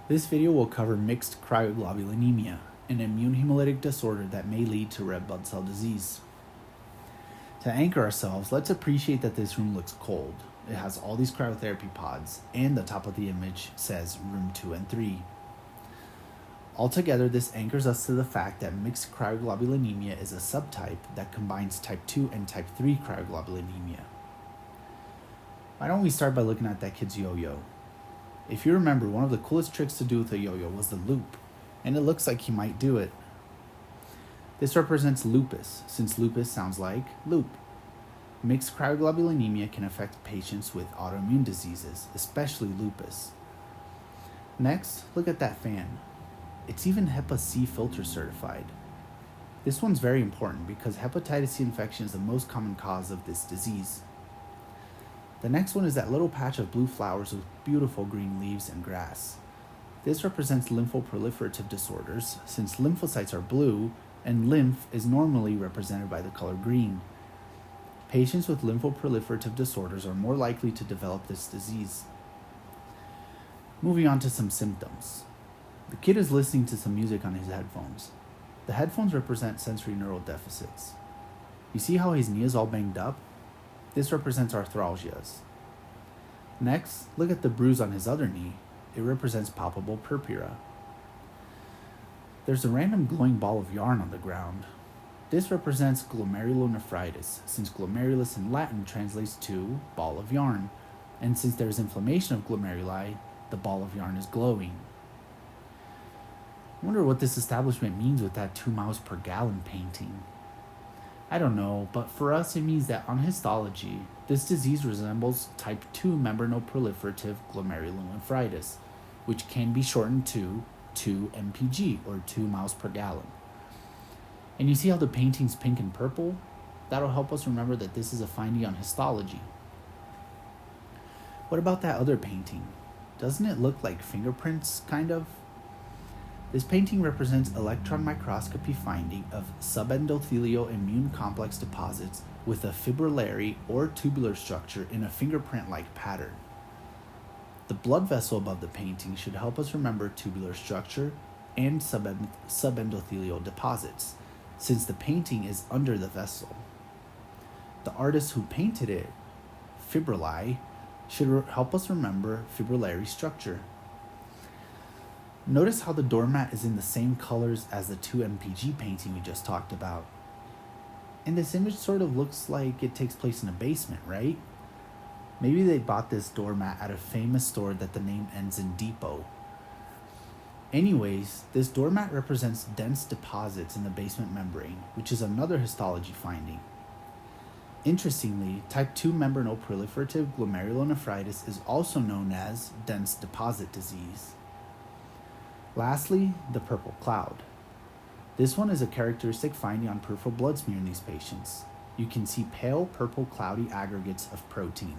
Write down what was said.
This video will cover mixed cryoglobulinemia, an immune hemolytic disorder that may lead to red blood cell disease. To anchor ourselves, let's appreciate that this room looks cold. It has all these cryotherapy pods, and the top of the image says room 2 and 3. Altogether, this anchors us to the fact that mixed cryoglobulinemia is a subtype that combines type 2 and type 3 cryoglobulinemia. Why don't we start by looking at that kid's yo-yo? If you remember, one of the coolest tricks to do with a yo-yo was the loop, and it looks like he might do it. This represents lupus, since lupus sounds like loop. Mixed cryoglobulinemia can affect patients with autoimmune diseases, especially lupus. Next, look at that fan. It's even HEPA C filter certified. This one's very important because hepatitis C infection is the most common cause of this disease. The next one is that little patch of blue flowers with beautiful green leaves and grass. This represents lymphoproliferative disorders, since lymphocytes are blue and lymph is normally represented by the color green. Patients with lymphoproliferative disorders are more likely to develop this disease. Moving on to some symptoms. The kid is listening to some music on his headphones. The headphones represent sensory neural deficits. You see how his knee is all banged up? This represents arthralgias. Next, look at the bruise on his other knee. It represents palpable purpura. There's a random glowing ball of yarn on the ground. This represents glomerulonephritis, since glomerulus in Latin translates to ball of yarn, and since there's inflammation of glomeruli, the ball of yarn is glowing. I wonder what this establishment means with that 2 miles per gallon painting. I don't know, but for us it means that on histology, this disease resembles type 2 membranoproliferative glomerulonephritis, which can be shortened to 2 mpg, or 2 miles per gallon. And you see how the painting's pink and purple? That'll help us remember that this is a finding on histology. What about that other painting? Doesn't it look like fingerprints, kind of? This painting represents electron microscopy finding of subendothelial immune complex deposits with a fibrillary or tubular structure in a fingerprint-like pattern. The blood vessel above the painting should help us remember tubular structure and subendothelial deposits, since the painting is under the vessel. The artist who painted it, fibrilli, should help us remember fibrillary structure. Notice how the doormat is in the same colors as the 2 mpg painting we just talked about. And this image sort of looks like it takes place in a basement, right? Maybe they bought this doormat at a famous store that the name ends in depot. Anyways, this doormat represents dense deposits in the basement membrane, which is another histology finding. Interestingly, type 2 membranoproliferative glomerulonephritis is also known as dense deposit disease. Lastly, the purple cloud. This one is a characteristic finding on peripheral blood smear in these patients. You can see pale purple cloudy aggregates of protein.